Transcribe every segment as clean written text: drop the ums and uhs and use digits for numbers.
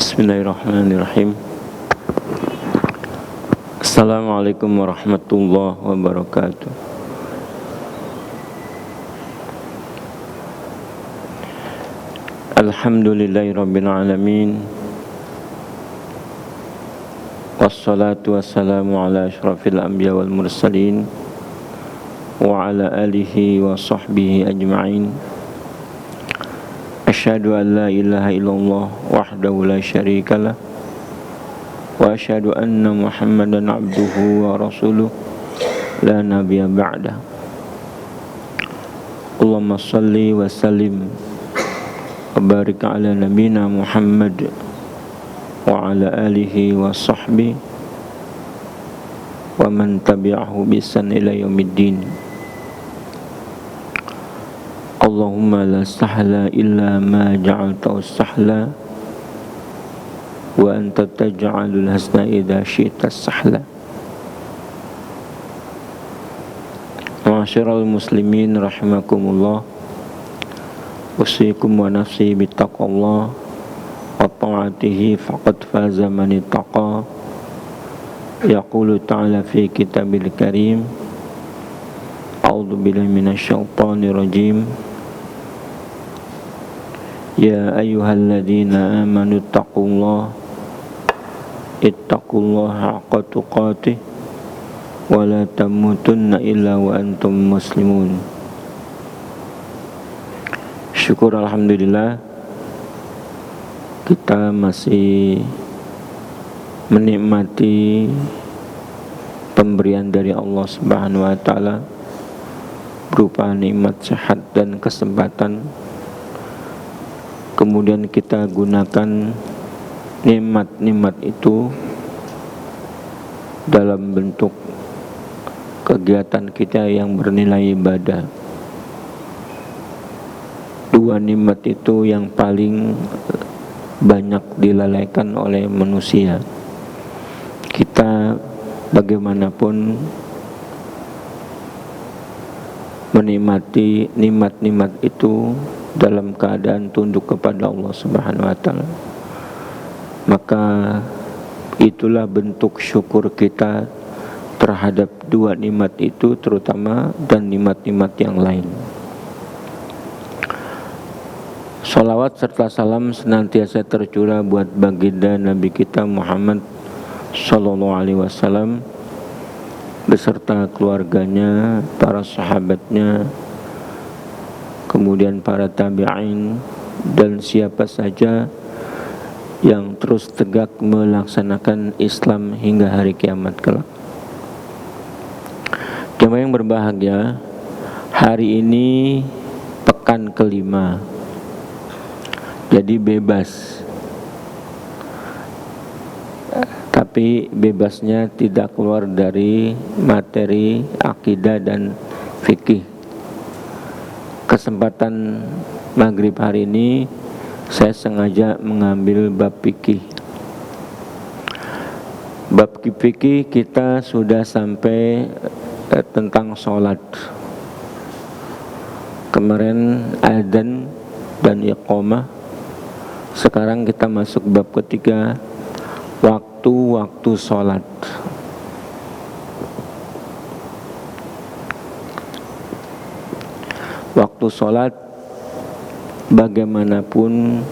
Bismillahirrahmanirrahim. Assalamualaikum warahmatullahi wabarakatuh. Alhamdulillahirabbil alamin. Wassalatu wassalamu ala asyrafil anbiya wal mursalin wa ala alihi wa sahbihi ajma'in. Asyhadu an la ilaha illallah wahdahu la syarikalah wa asyhadu anna Muhammadan abduhu wa rasuluh la nabiyya ba'dah. Allahumma shalli wa sallim wa barik ala nabiyina Muhammad wa ala alihi wa sahbihi wa man tabi'ahu bi ihsan ila yaumiddin. Allahumma la sahla illa ma ja'altahu sahla wa anta taj'alul hasna idza syi'ta sahla. Ma'asyiral muslimin rahimakumullah, usikum wa nafsi bittaqwallah wa ta'atihi faqad faza man ittaqa. Yaqulu ta'ala fi kitabil karim, a'udzu billahi minasy syaithanir rajim. Ya ayyuhalladzina amanu ittaqullaha haqqa tuqatih wa la tamutunna illa wa antum muslimun. Syukur alhamdulillah, kita masih menikmati pemberian dari Allah Subhanahu wa taala berupa nikmat sehat dan kesempatan. Kemudian kita gunakan nikmat-nikmat itu dalam bentuk kegiatan kita yang bernilai ibadah. Dua nikmat itu yang paling banyak dilalaikan oleh manusia. Kita bagaimanapun menikmati nikmat-nikmat itu dalam keadaan tunduk kepada Allah Subhanahu wa taala, maka itulah bentuk syukur kita terhadap dua nikmat itu terutama, dan nikmat-nikmat yang lain. Salawat serta salam senantiasa tercurah buat baginda Nabi kita Muhammad sallallahu alaihi wasallam beserta keluarganya, para sahabatnya, kemudian para tabi'in, dan siapa saja yang terus tegak melaksanakan Islam hingga hari kiamat kelak. Jemaah yang berbahagia, hari ini pekan kelima, jadi bebas. Tapi bebasnya tidak keluar dari materi akidah dan fikih. Kesempatan maghrib hari ini saya sengaja mengambil bab fikih. Bab fikih kita sudah sampai tentang sholat. Kemarin adzan dan iqamah. Sekarang kita masuk bab ketiga, waktu-waktu sholat. Waktu sholat bagaimanapun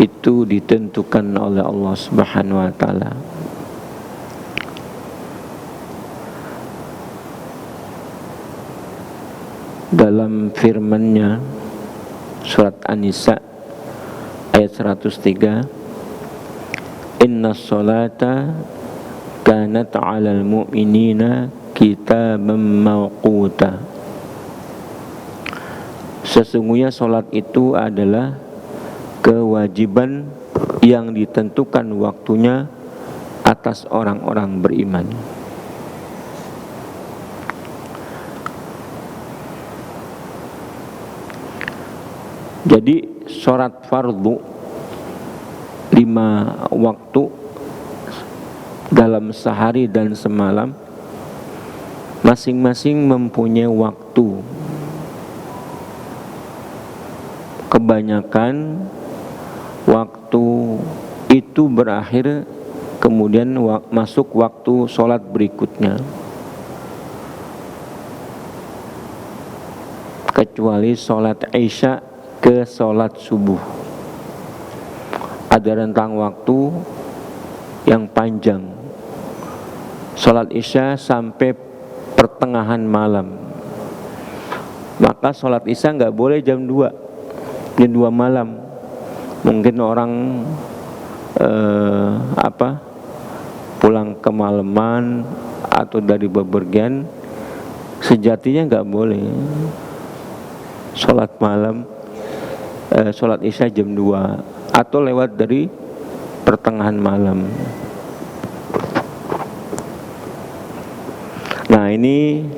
itu ditentukan oleh Allah Subhanahu wa taala. Dalam firman-Nya surat An-Nisa ayat 103, Innas sholata kanat 'alal mu'minina kitaban mawquta. Sesungguhnya sholat itu adalah kewajiban yang ditentukan waktunya atas orang-orang beriman. Jadi sholat fardu 5 waktu dalam sehari dan semalam masing-masing mempunyai waktu. Kebanyakan waktu waktu itu berakhir, kemudian masuk waktu sholat berikutnya, kecuali sholat isya ke sholat subuh. Ada rentang waktu yang panjang, sholat isya sampai pertengahan malam. Maka sholat isya nggak boleh jam 2 malam. Mungkin orang pulang kemalaman atau dari bepergian, sejatinya nggak boleh sholat malam, sholat isya jam 2 atau lewat dari pertengahan malam. Nah, ini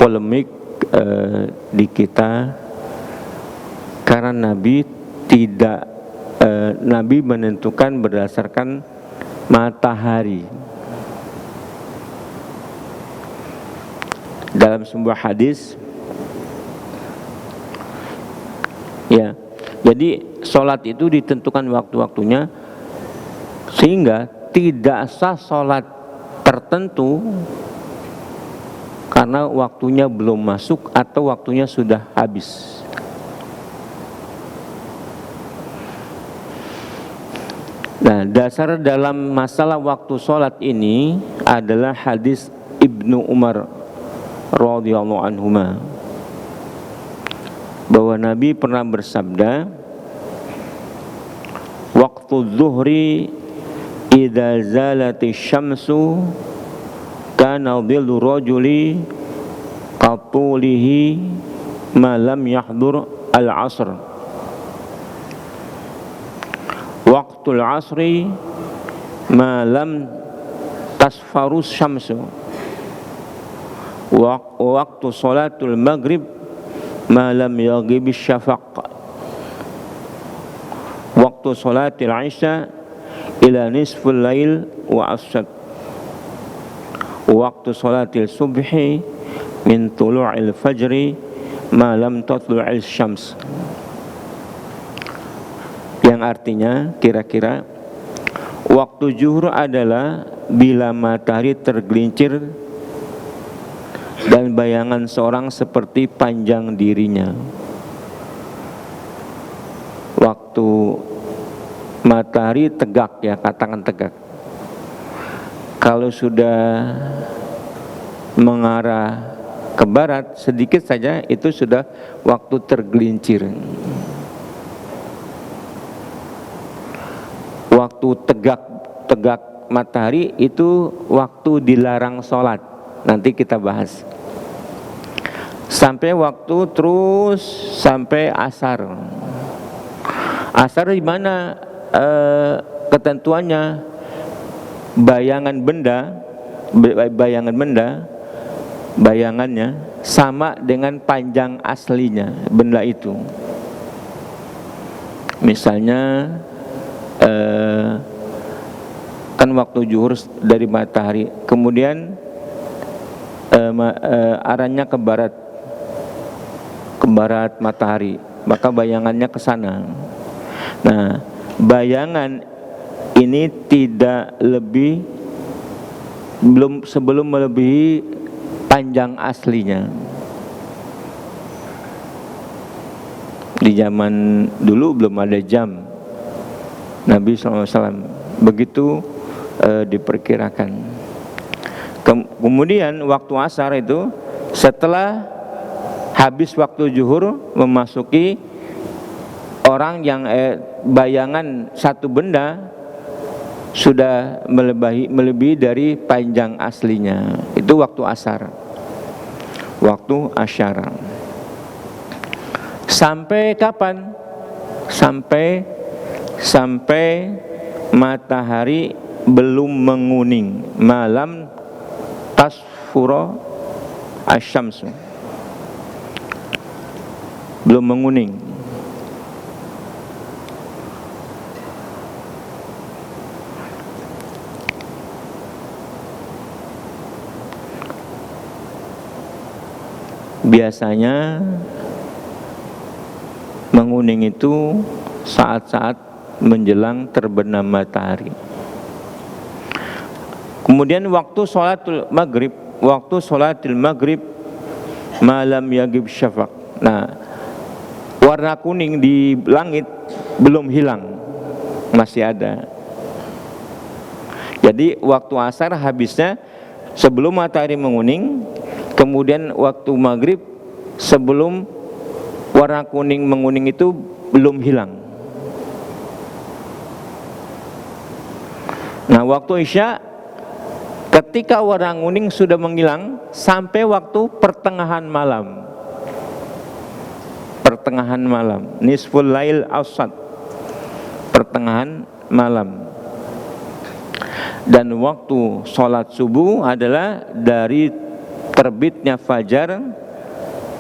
polemik di kita, karena Nabi menentukan berdasarkan matahari. Dalam sebuah hadis, ya, jadi sholat itu ditentukan waktu-waktunya, sehingga tidak sah sholat tertentu karena waktunya belum masuk atau waktunya sudah habis. Nah, dasar dalam masalah waktu sholat ini adalah hadis Ibnu Umar radhiyallahu anhuma, bahwa Nabi pernah bersabda, "Waktu zuhri idza zalati syamsu kana dhillu rajuli qatulihi ma lam yahdur al-'asr. Waqtul 'asri ma lam tasfarus syamsu. Waqtu salatul maghrib ma lam yaghibis syafaq. Waqtu salatil 'isya ila nisful lail wa afsad. Waqtu salatil subhi min tulu'il fajri ma lam tatlu'il syams." Yang artinya kira-kira waktu zuhur adalah bila matahari tergelincir dan bayangan seorang seperti panjang dirinya. Waktu matahari tegak, ya, katakan tegak. Kalau sudah mengarah ke barat sedikit saja, itu sudah waktu tergelincir. Waktu tegak matahari itu waktu dilarang sholat. Nanti kita bahas. Sampai waktu terus sampai asar. Asar di mana ketentuannya? Bayangannya sama dengan panjang aslinya benda itu. Misalnya kan waktu zuhur dari matahari, kemudian arahnya ke barat matahari, maka bayangannya ke sana. Nah, bayangan ini tidak lebih, sebelum melebihi panjang aslinya. Di zaman dulu belum ada jam, Nabi SAW begitu diperkirakan. Kemudian waktu asar itu setelah habis waktu zuhur, memasuki orang yang bayangan satu benda sudah melebihi dari panjang aslinya. Itu waktu asar, waktu asyara. Sampai kapan? Sampai matahari belum menguning, malam tasfura asyamsu, belum menguning. Biasanya menguning itu saat-saat menjelang terbenam matahari. Kemudian waktu sholatul maghrib, malam yagib syafaq. Nah, warna kuning di langit belum hilang, masih ada. Jadi waktu asar habisnya sebelum matahari menguning, kemudian waktu maghrib sebelum warna kuning menguning itu belum hilang. Nah, waktu isya ketika warna kuning sudah menghilang sampai waktu pertengahan malam. Nisful lail awsat, pertengahan malam. Dan waktu sholat subuh adalah dari terbitnya fajar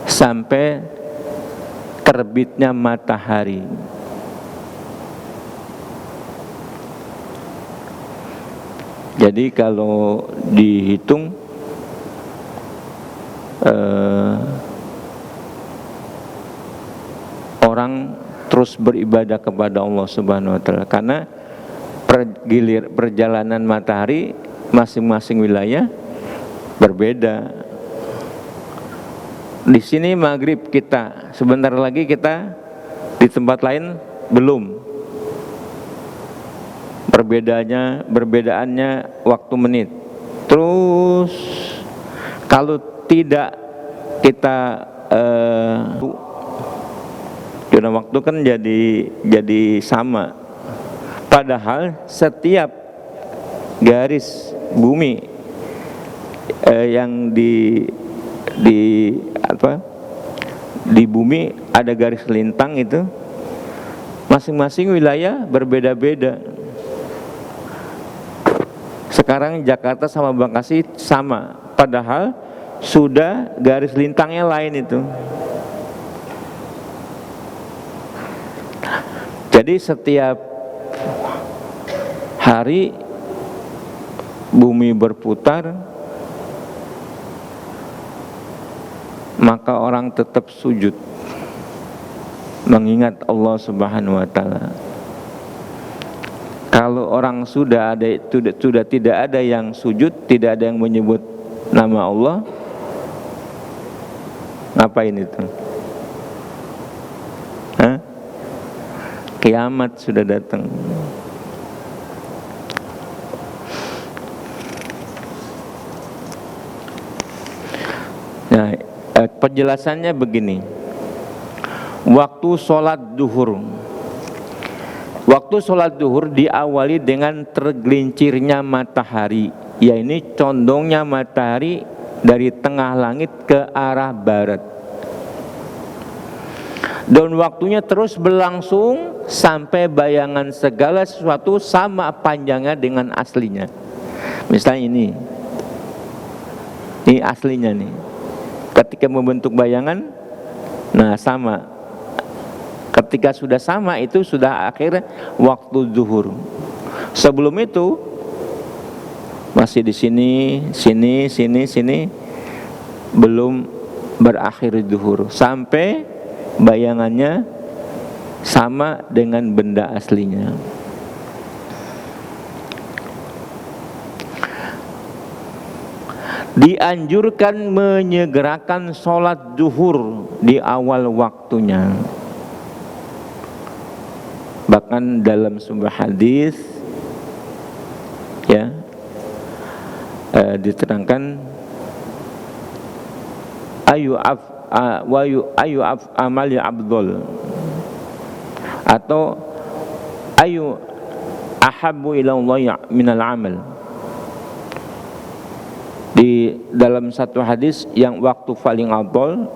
sampai terbitnya matahari. Jadi kalau dihitung orang terus beribadah kepada Allah Subhanahu wa taala karena perjalanan matahari masing-masing wilayah berbeda. Di sini maghrib kita, sebentar lagi kita di tempat lain belum. Perbedaannya waktu menit. Terus kalau tidak kita zona waktu kan jadi sama. Padahal setiap garis bumi yang di bumi ada garis lintang itu, masing-masing wilayah berbeda-beda. Sekarang Jakarta sama Bekasi sama, padahal sudah garis lintangnya lain itu. Jadi setiap hari bumi berputar, maka orang tetap sujud mengingat Allah Subhanahu wa taala. Kalau orang sudah tidak ada yang sujud, tidak ada yang menyebut nama Allah, ngapain itu? Hah? Kiamat sudah datang. Nah, penjelasannya begini. Waktu sholat duhur. Waktu sholat duhur diawali dengan tergelincirnya matahari, yaitu condongnya matahari dari tengah langit ke arah barat. Dan waktunya terus berlangsung sampai bayangan segala sesuatu sama panjangnya dengan aslinya. Misalnya ini aslinya nih. Ketika membentuk bayangan, nah sama. Ketika sudah sama itu sudah akhir waktu zuhur. Sebelum itu masih di sini belum berakhir zuhur sampai bayangannya sama dengan benda aslinya. Dianjurkan menyegerakan sholat zuhur di awal waktunya. Bahkan dalam sebuah hadis ya diterangkan ayu amali abdul atau ayu ahabbu ila Allah minal amal. Di dalam satu hadis yang waktu paling afdal,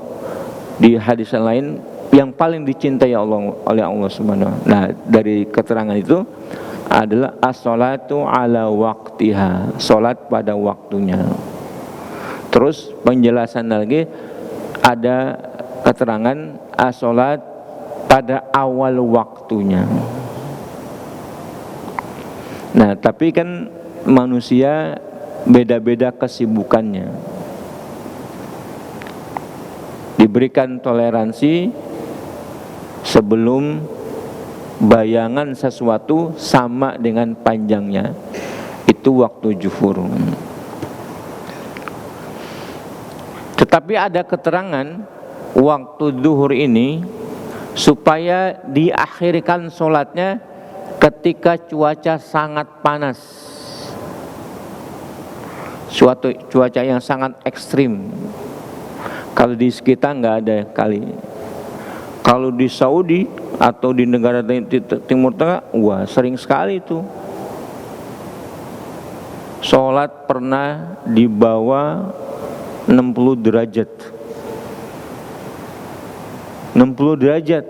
di hadis yang lain yang paling dicintai oleh Allah Subhanahu wa taala. Nah, dari keterangan itu adalah as-sholatu ala waqtiha, salat pada waktunya. Terus penjelasan lagi ada keterangan as-sholat pada awal waktunya. Nah, tapi kan manusia beda-beda kesibukannya. Diberikan toleransi sebelum bayangan sesuatu sama dengan panjangnya, itu waktu zuhur. Tetapi ada keterangan waktu zuhur ini supaya diakhirkan sholatnya ketika cuaca sangat panas, suatu cuaca yang sangat ekstrim. Kalau di sekitar nggak ada kali. Kalau di Saudi atau di negara Timur Tengah, wah sering sekali itu. Sholat pernah di bawah 60 derajat. 60 derajat.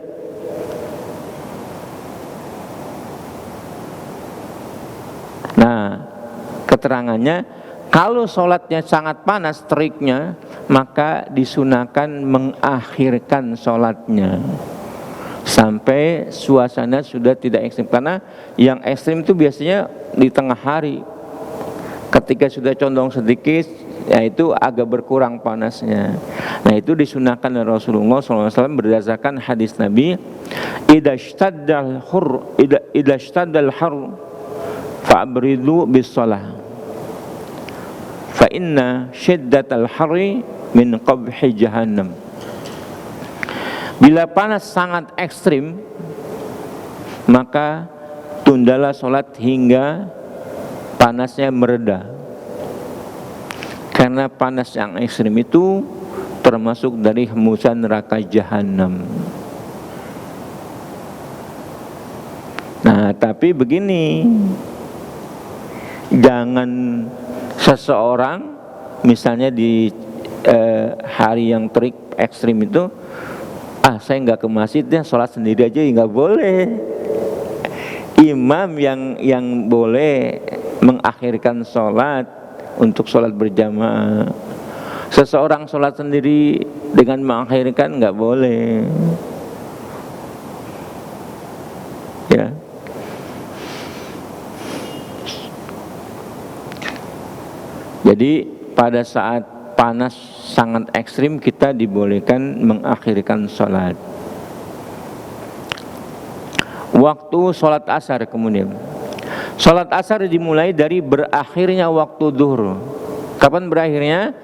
Nah, keterangannya kalau sholatnya sangat panas teriknya, maka disunahkan mengakhirkan sholatnya sampai suasana sudah tidak ekstrim. Karena yang ekstrim itu biasanya di tengah hari. Ketika sudah condong sedikit, yaitu agak berkurang panasnya. Nah, itu disunahkan oleh Rasulullah SAW berdasarkan hadis Nabi, idza ishtaddal har fa'bridu bis-shalah fa inna syiddatal harri min qabhi jahannam. Bila panas sangat ekstrim, maka tundalah sholat hingga panasnya mereda. Karena panas yang ekstrim itu termasuk dari hembusan neraka jahanam. Nah, tapi begini, jangan seseorang misalnya di hari yang terik ekstrim itu, saya nggak ke masjid deh, sholat sendiri aja, nggak boleh. Imam yang boleh mengakhirkan sholat untuk sholat berjamaah. Seseorang sholat sendiri dengan mengakhirkan nggak boleh. Ya. Jadi pada saat panas sangat ekstrim kita dibolehkan mengakhirkan sholat. Waktu sholat asar kemudian. Sholat asar dimulai dari berakhirnya waktu zuhur. Kapan berakhirnya?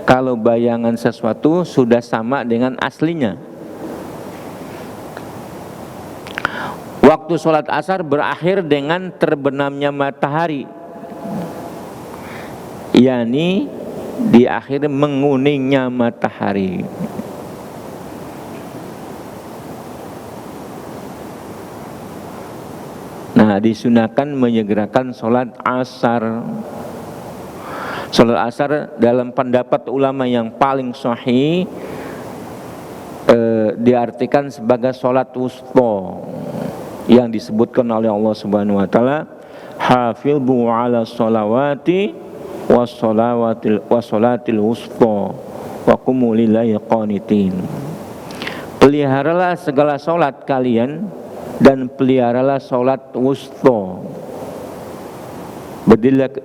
Kalau bayangan sesuatu sudah sama dengan aslinya. Waktu sholat asar berakhir dengan terbenamnya matahari, yakni di akhir menguningnya matahari. Nah, disunahkan menyegerakan sholat asar. Sholat asar dalam pendapat ulama yang paling sahih diartikan sebagai sholat wusta yang disebutkan oleh Allah Subhanahu wa taala, hafidhu ala sholawati wassolatil wusta wa qumu lillahi qanitin. Peliharalah segala sholat kalian dan peliharalah sholat wusta.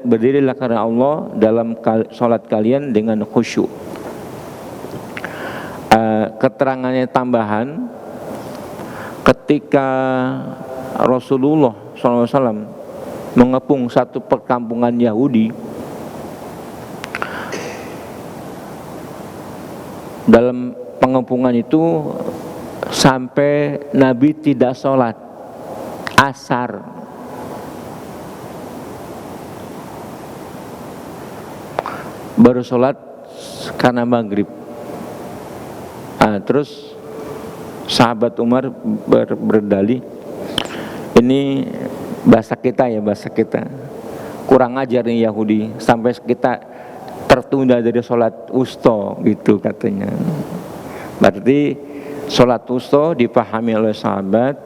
Berdirilah karena Allah dalam sholat kalian dengan khusyuk. Keterangannya tambahan, ketika Rasulullah SAW mengepung satu perkampungan Yahudi, dalam pengepungan itu sampai Nabi tidak sholat asar. Baru sholat karena maghrib. Terus sahabat Umar berdalih, ini bahasa kita ya, bahasa kita. Kurang ajar nih Yahudi, sampai kita tertunda dari sholat wusta gitu katanya. Berarti sholat wusta dipahami oleh sahabat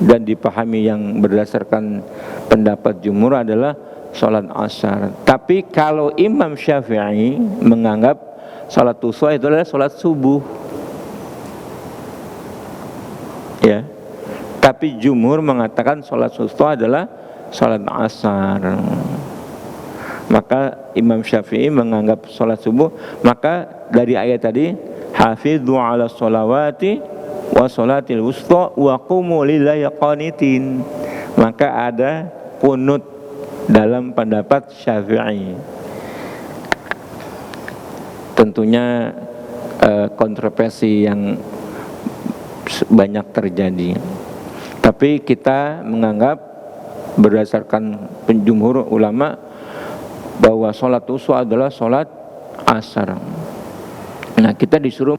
dan dipahami yang berdasarkan pendapat jumhur adalah sholat asar. Tapi kalau Imam Syafi'i menganggap sholat wusta itu adalah sholat subuh, ya. Tapi jumhur mengatakan sholat wusta adalah sholat asar. Maka Imam Syafi'i menganggap sholat subuh. Maka dari ayat tadi, hafidhu ala sholawati wa sholatil wusta wa qumu lillahi qanitin. Maka ada kunut dalam pendapat Syafi'i. Tentunya kontroversi yang banyak terjadi. Tapi kita menganggap berdasarkan penjumhur ulama bahwa sholat uswa adalah sholat asar. Nah, kita disuruh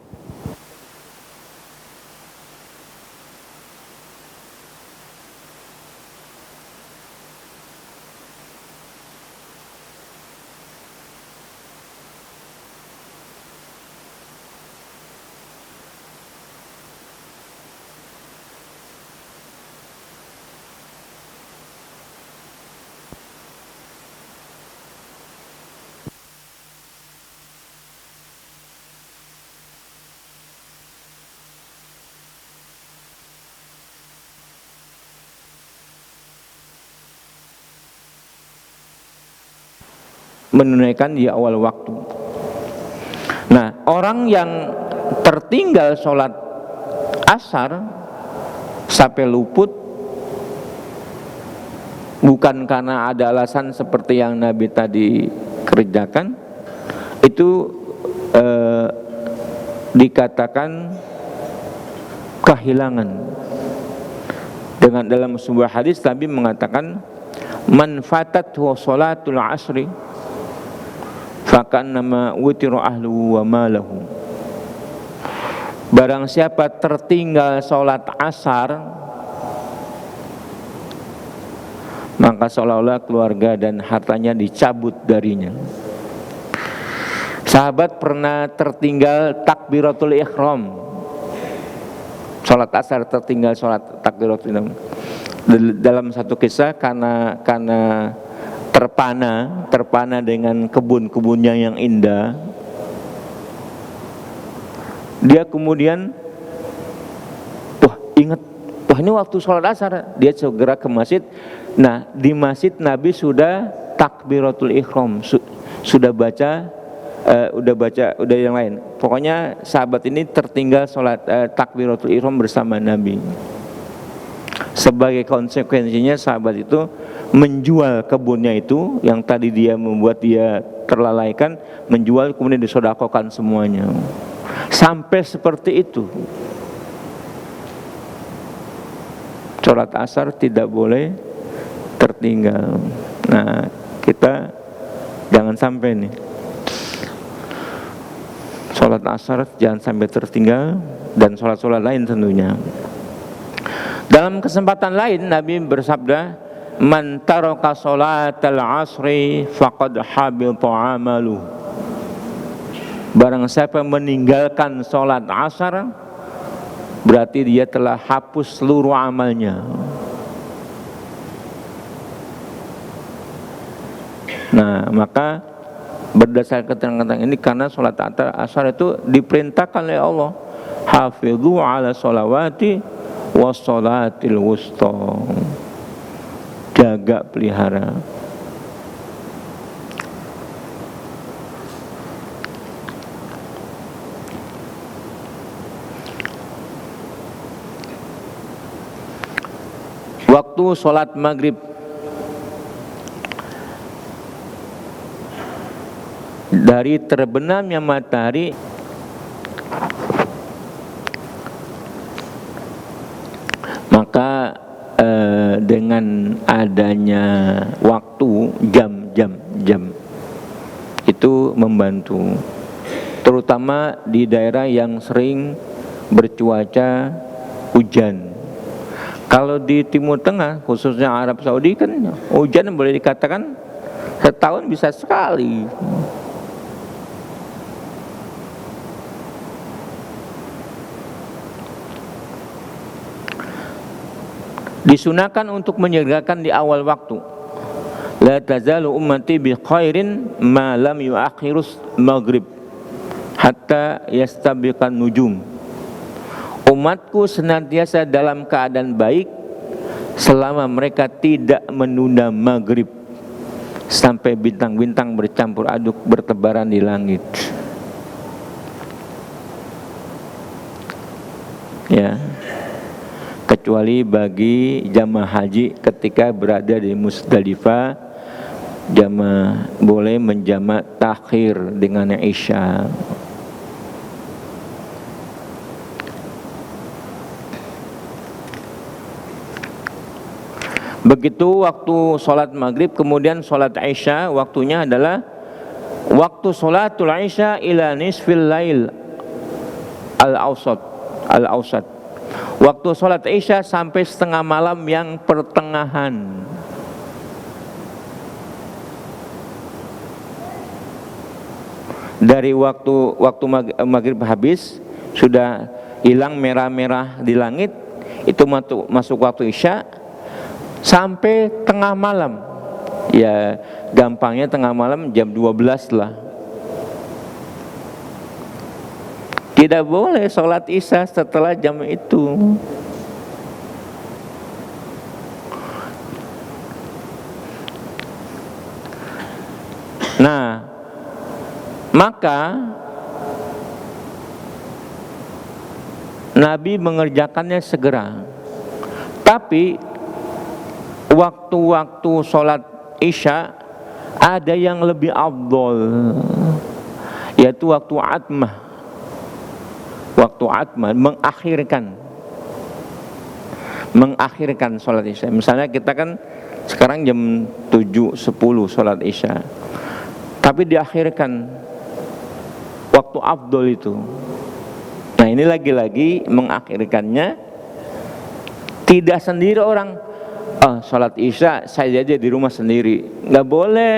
menunaikan di awal waktu. Nah, orang yang tertinggal sholat asar sampai luput bukan karena ada alasan seperti yang Nabi tadi kerjakan, itu dikatakan kehilangan. Dengan dalam sebuah hadis Nabi mengatakan, man fatathu sholatul asri fakannama wutiru ahluhu wa malahu. Barang siapa tertinggal sholat asar, maka seolah-olah keluarga dan hartanya dicabut darinya. Sahabat pernah tertinggal takbiratul ihram, sholat asar tertinggal sholat takbiratul ihram. Dalam satu kisah karena terpana dengan kebun-kebunnya yang indah, dia kemudian ingat, ini waktu sholat asar. Dia segera ke masjid. Nah, di masjid Nabi sudah takbiratul ihram, sudah baca yang lain. Pokoknya sahabat ini tertinggal sholat takbiratul ihram bersama Nabi. Sebagai konsekuensinya sahabat itu menjual kebunnya itu yang tadi dia membuat dia terlalaikan, menjual kemudian disodakokan semuanya. Sampai seperti itu. Sholat asar tidak boleh tertinggal. Nah, kita jangan sampai nih sholat asar jangan sampai tertinggal, dan sholat-sholat lain tentunya. Dalam kesempatan lain Nabi bersabda, man taraka sholatal asri faqad habita amaluh. Barang siapa meninggalkan sholat asar, berarti dia telah hapus seluruh amalnya. Nah, maka berdasarkan keterangan ini, karena sholat asar itu diperintahkan oleh Allah, hafidhu ala sholawati wassolatil wusta, jaga pelihara. Waktu sholat maghrib dari terbenamnya matahari maka dengan adanya waktu jam itu membantu, terutama di daerah yang sering bercuaca hujan. Kalau di Timur Tengah, khususnya Arab Saudi, kan hujan boleh dikatakan setahun bisa sekali. Disunahkan untuk menyegerakan di awal waktu. La tazalu ummati bi khairin ma lam yuakhirus maghrib hatta yastabiqan nujum. Umatku senantiasa dalam keadaan baik selama mereka tidak menunda maghrib sampai bintang-bintang bercampur aduk bertebaran di langit. ya, kecuali bagi jamaah haji ketika berada di Musdalifah, jamaah boleh menjamak takhir dengan Isya. Begitu waktu sholat maghrib, kemudian sholat Isya, waktunya adalah waktu sholatul Isya ila nisfil lail al-awsat. Waktu sholat Isya sampai setengah malam yang pertengahan. Dari waktu maghrib habis, sudah hilang merah-merah di langit, itu masuk waktu Isya sampai tengah malam. Ya gampangnya tengah malam jam 12 lah. Tidak boleh sholat Isya setelah jam itu. Nah, maka Nabi mengerjakannya segera. Tapi waktu-waktu sholat Isya ada yang lebih afdol, yaitu waktu atmah. Waktu atmah mengakhirkan sholat Isya. Misalnya kita kan sekarang jam 7.10 sholat Isya, tapi diakhirkan waktu afdol itu. Nah ini lagi-lagi mengakhirkannya tidak sendiri orang, sholat Isya saya aja di rumah sendiri. Nggak boleh.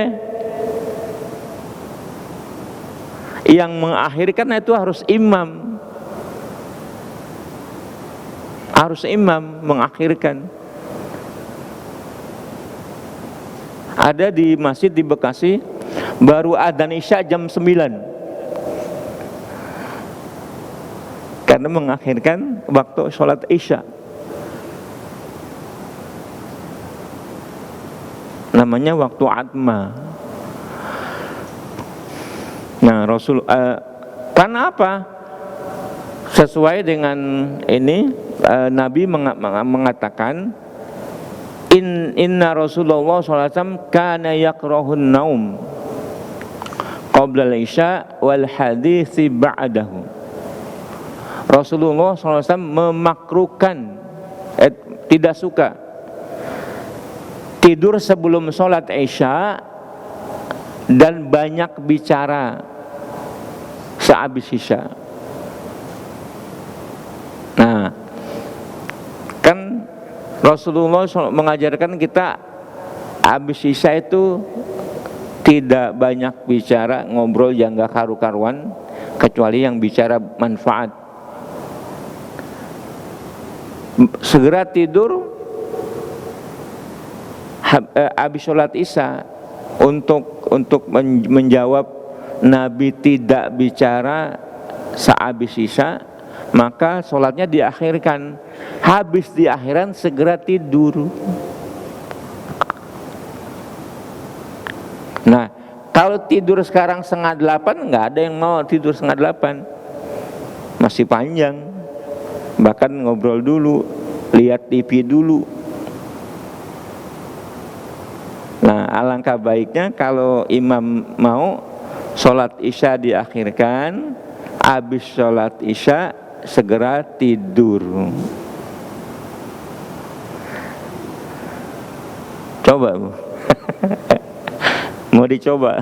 Yang mengakhirkan itu harus imam. Harus imam mengakhirkan. Ada di masjid di Bekasi, baru adzan Isya jam 9. Karena mengakhirkan waktu sholat Isya. Namanya waktu atma. Nah Rasul, karena apa? Sesuai dengan ini, Nabi mengatakan, Inna Rasulullah SAW kana yakrahun naum qabla al-isya wal hadithi ba'dahu. Rasulullah SAW memakruhkan, tidak suka tidur sebelum sholat Isya dan banyak bicara sehabis Isya. Nah, kan Rasulullah mengajarkan kita habis Isya itu tidak banyak bicara, ngobrol yang gak karu-karuan, kecuali yang bicara manfaat. Segera tidur habis sholat Isya untuk menjawab Nabi tidak bicara sehabis Isya, maka sholatnya diakhirkan. Habis di akhiran segera tidur. Nah, kalau tidur sekarang 7:30, nggak ada yang mau tidur 7:30, masih panjang. Bahkan ngobrol dulu, lihat TV dulu. Nah, alangkah baiknya kalau imam mau sholat Isya diakhirkan, habis sholat Isya segera tidur. Coba Bu. Mau dicoba?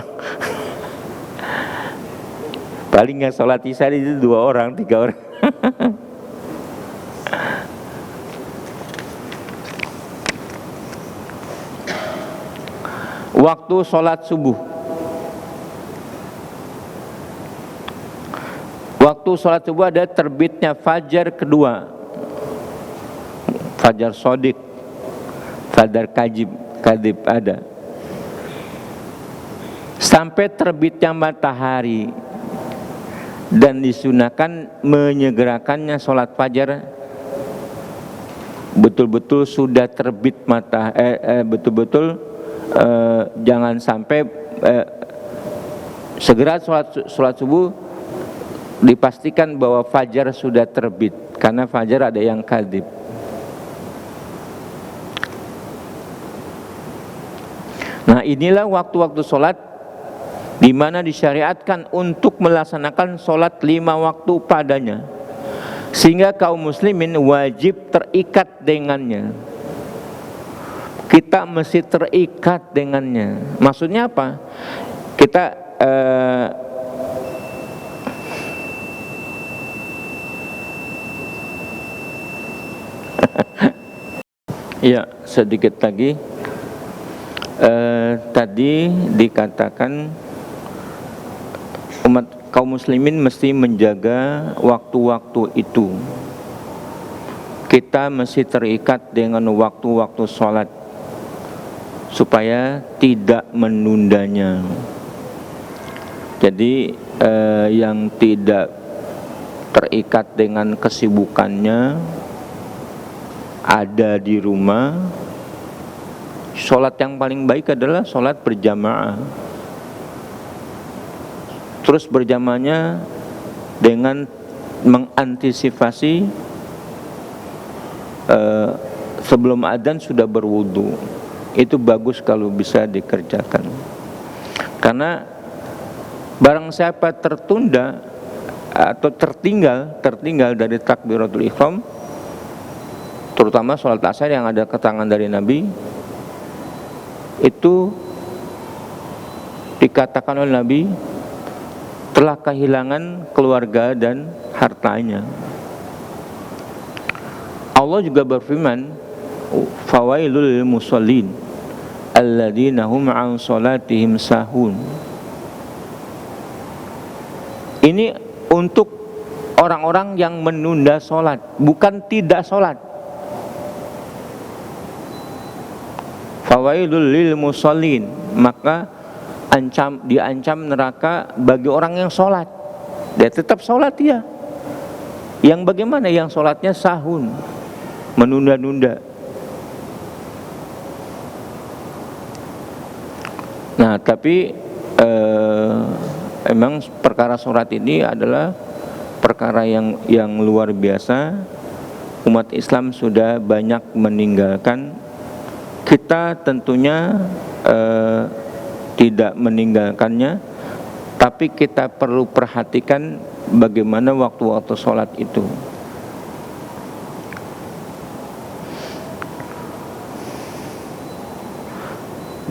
Paling nggak sholat Isya itu 2 orang, 3 orang. Waktu sholat subuh. Waktu sholat subuh ada terbitnya fajar kedua, fajar sodik, fajar kadib ada, sampai terbitnya matahari, dan disunahkan menyegerakannya sholat fajar betul-betul sudah terbit betul-betul jangan sampai segera sholat subuh dipastikan bahwa fajar sudah terbit, karena fajar ada yang kadzib. Nah, inilah waktu-waktu sholat di mana disyariatkan untuk melaksanakan sholat 5 waktu padanya, sehingga kaum muslimin wajib terikat dengannya. Kita mesti terikat dengannya. Maksudnya apa? Kita ya, sedikit lagi. Tadi dikatakan umat kaum muslimin mesti menjaga waktu-waktu itu. Kita mesti terikat dengan waktu-waktu sholat supaya tidak menundanya. Jadi yang tidak terikat dengan kesibukannya, ada di rumah, sholat yang paling baik adalah sholat berjamaah. Terus berjamaahnya dengan mengantisipasi sebelum adzan sudah berwudu. Itu bagus kalau bisa dikerjakan. Karena barang siapa tertunda atau tertinggal dari takbiratul ihram, terutama sholat asar yang ada keterangan dari Nabi, itu dikatakan oleh Nabi telah kehilangan keluarga dan hartanya. Allah juga berfirman, fawailul lil musallin alladzina hum an salatihim sahun. Ini untuk orang-orang yang menunda sholat, bukan tidak sholat. Fawailul lil musallin, maka diancam neraka bagi orang yang sholat. Dia tetap sholat ya. Yang bagaimana? Yang sholatnya sahun, menunda-nunda. Nah, tapi emang perkara sholat ini adalah perkara yang luar biasa. Umat Islam sudah banyak meninggalkan. Kita tentunya tidak meninggalkannya, tapi kita perlu perhatikan bagaimana waktu-waktu sholat itu.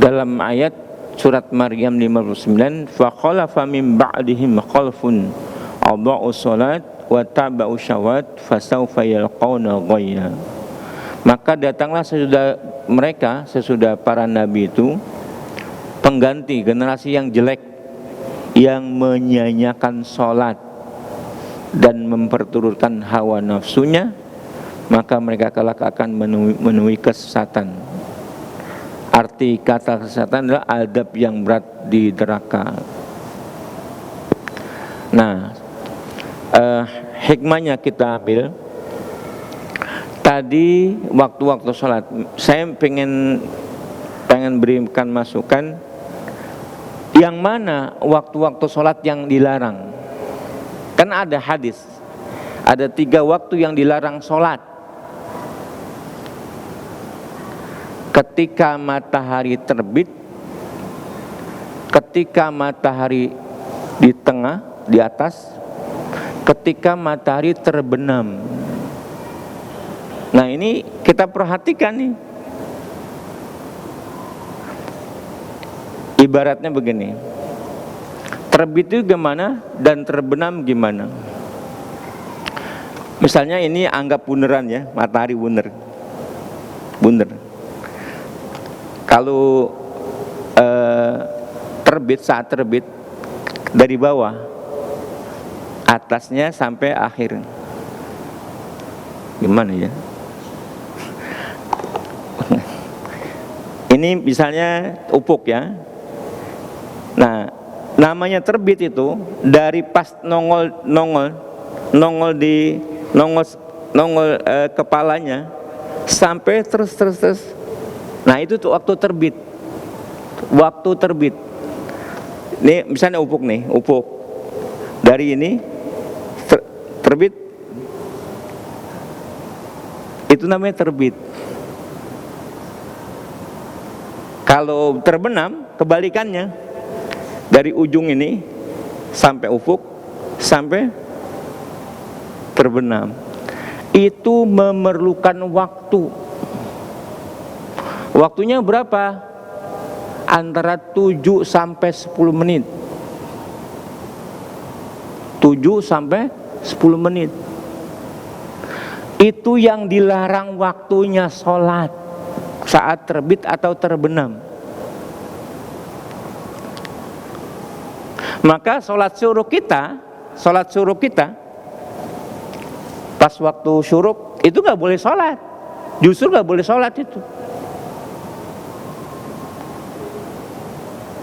Dalam ayat surat Maryam 59, fakhalafa min ba'dihim khalfun adha'u sholat wa taba'u syawat fasawfa yalqawna ghayya. Maka datanglah sesudah para nabi itu pengganti, generasi yang jelek, yang menyanyiakan sholat dan memperturutkan hawa nafsunya, maka mereka kelak akan menemui kesesatan. Arti kata kesesatan adalah adab yang berat di neraka. Nah, hikmahnya kita ambil tadi waktu-waktu sholat. Saya pengen berikan masukan, yang mana waktu-waktu sholat yang dilarang. Kan ada hadis, ada 3 waktu yang dilarang sholat. Ketika matahari terbit, ketika matahari di tengah, di atas, ketika matahari terbenam. Nah, ini kita perhatikan nih. Ibaratnya begini, terbit itu gimana dan terbenam gimana? Misalnya ini anggap bunderan ya, matahari bunder. Kalau saat terbit dari bawah, atasnya sampai akhir, gimana ya? Ini misalnya ufuk ya. Nah, namanya terbit itu dari pas nongol kepalanya sampai terus. Nah, itu tuh waktu terbit. Ini misalnya ufuk dari ini Terbit itu namanya terbit. Kalau terbenam kebalikannya, dari ujung ini sampai ufuk sampai terbenam, itu memerlukan waktu. Waktunya berapa? Antara 7 sampai 10 menit. 7 sampai 10 menit. Itu yang dilarang waktunya sholat saat terbit atau terbenam. Maka sholat syuruk kita pas waktu syuruk itu nggak boleh sholat, justru nggak boleh sholat itu.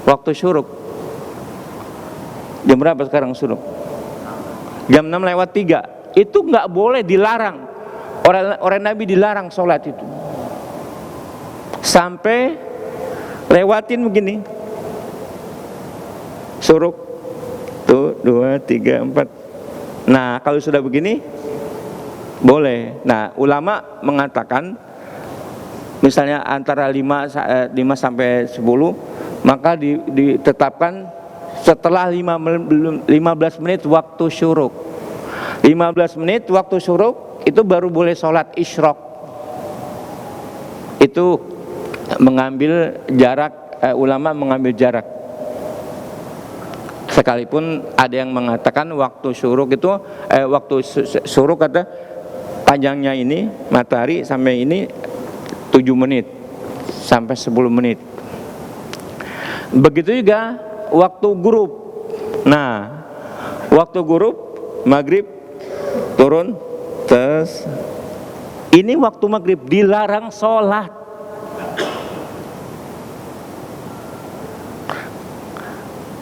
Waktu syuruk jam berapa sekarang syuruk? Jam 6:03. Itu nggak boleh, dilarang. Orang Nabi dilarang sholat itu. Sampai lewatin begini. Syuruk tuh 2, 3, 4. Nah kalau sudah begini boleh. Nah ulama mengatakan misalnya antara 5 sampai 10, maka ditetapkan setelah 15 menit waktu syuruk. 15 menit waktu syuruk itu baru boleh sholat isyraq. Itu mengambil jarak, ulama mengambil jarak. Sekalipun ada yang mengatakan waktu syuruk itu waktu syuruk kata panjangnya ini matahari sampai ini 7 menit sampai 10 menit. Begitu juga waktu ghurub. Nah, waktu ghurub maghrib turun terus ini waktu maghrib dilarang sholat.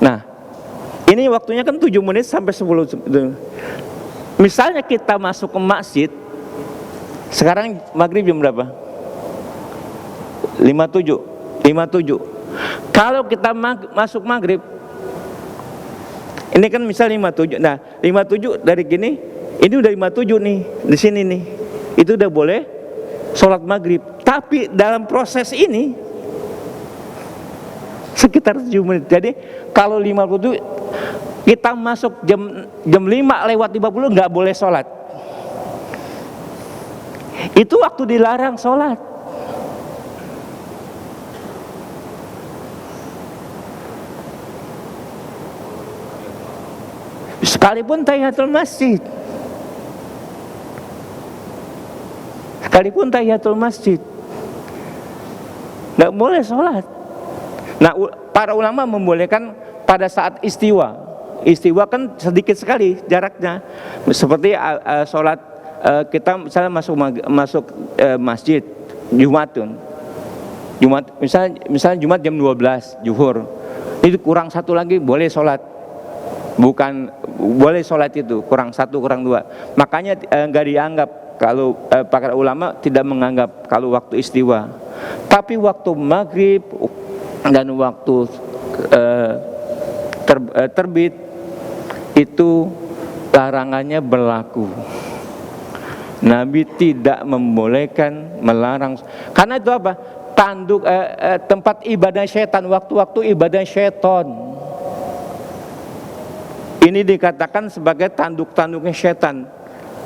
Nah, ini waktunya kan 7 menit sampai 10. Misalnya kita masuk ke masjid, sekarang maghrib jam berapa? 57. Kalau kita masuk maghrib, ini kan misal 57. Nah 57 dari gini, ini udah 57 nih, di sini nih, itu udah boleh sholat maghrib. Tapi dalam proses ini sekitar 7 menit. Jadi kalau 57 kita masuk jam 5:50 nggak boleh sholat. Itu waktu dilarang sholat. Sekalipun tahiyatul masjid, nggak boleh sholat. Nah, para ulama membolehkan pada saat istiwa. Istiwa kan sedikit sekali jaraknya. Seperti sholat kita misalnya masuk masjid Jumat, misalnya Jumat jam 12 zuhur, itu kurang satu lagi boleh sholat. Bukan boleh sholat itu kurang 1 kurang 2. Makanya nggak dianggap, kalau para ulama tidak menganggap kalau waktu istiwa. Tapi waktu maghrib dan waktu terbit itu larangannya berlaku. Nabi tidak membolehkan, melarang. Karena itu apa? Tempat ibadah syaitan, waktu-waktu ibadah syaitan. Ini dikatakan sebagai tanduk-tanduknya setan.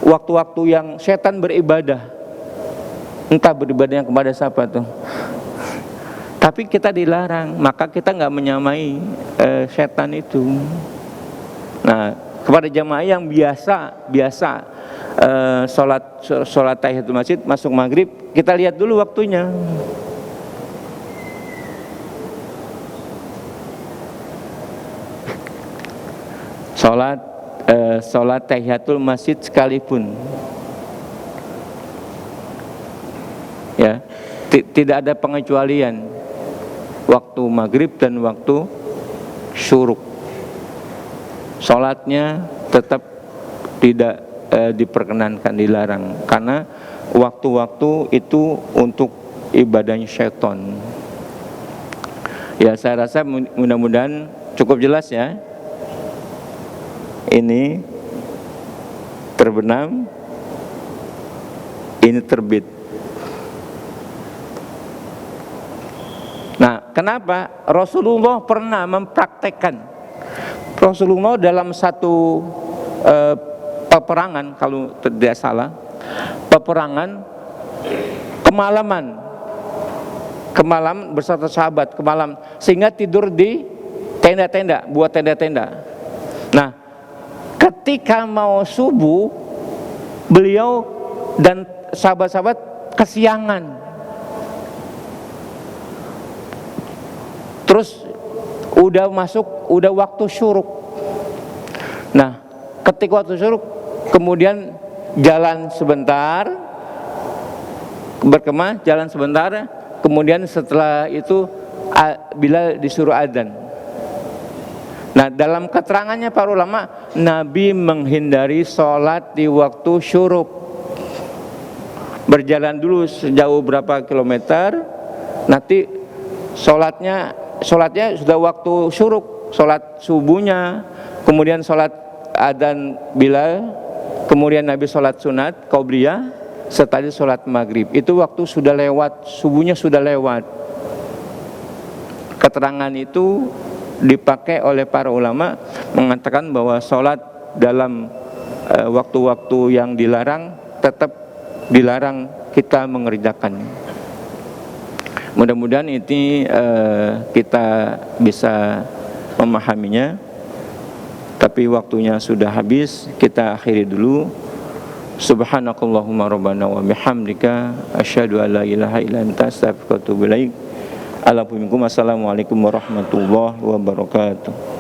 Waktu-waktu yang setan beribadah. Entah beribadahnya kepada siapa tuh. Tapi kita dilarang, maka kita nggak menyamai setan itu. Nah, kepada jamaah yang biasa sholat tahiyatul masjid, masuk maghrib, kita lihat dulu waktunya. Sholat tahiyatul masjid sekalipun, ya, tidak ada pengecualian waktu maghrib dan waktu syuruk. Sholatnya tetap tidak diperkenankan, dilarang, karena waktu-waktu itu untuk ibadahnya syaitan. Ya, saya rasa mudah-mudahan cukup jelas ya. Ini terbenam, ini terbit. Nah, kenapa? Rasulullah pernah mempraktekkan. Rasulullah dalam satu peperangan, kalau tidak salah, peperangan kemalaman beserta sahabat, sehingga tidur di tenda-tenda, buat tenda-tenda. Nah, ketika mau subuh, beliau dan sahabat-sahabat kesiangan. Terus udah waktu syuruk. Nah, ketika waktu syuruk, kemudian jalan sebentar, berkemah, jalan sebentar, kemudian setelah itu Bilal disuruh adzan. Nah, dalam keterangannya para ulama, Nabi menghindari sholat di waktu syuruk. Berjalan dulu sejauh berapa kilometer, nanti sholatnya sudah waktu syuruk, sholat subuhnya, kemudian sholat adzan Bilal, kemudian Nabi sholat sunat qabliyah, setelah sholat maghrib. Itu waktu sudah lewat, subuhnya sudah lewat. Keterangan itu dipakai oleh para ulama mengatakan bahwa sholat dalam waktu-waktu yang dilarang tetap dilarang kita mengerjakan. Mudah-mudahan ini kita bisa memahaminya. Tapi waktunya sudah habis, kita akhiri dulu. Subhanakallahumma rabbana wa bihamdika asyhadu an la ilaha illa anta astaghfiruka wa atubu ilaik. Assalamualaikum warahmatullahi wabarakatuh.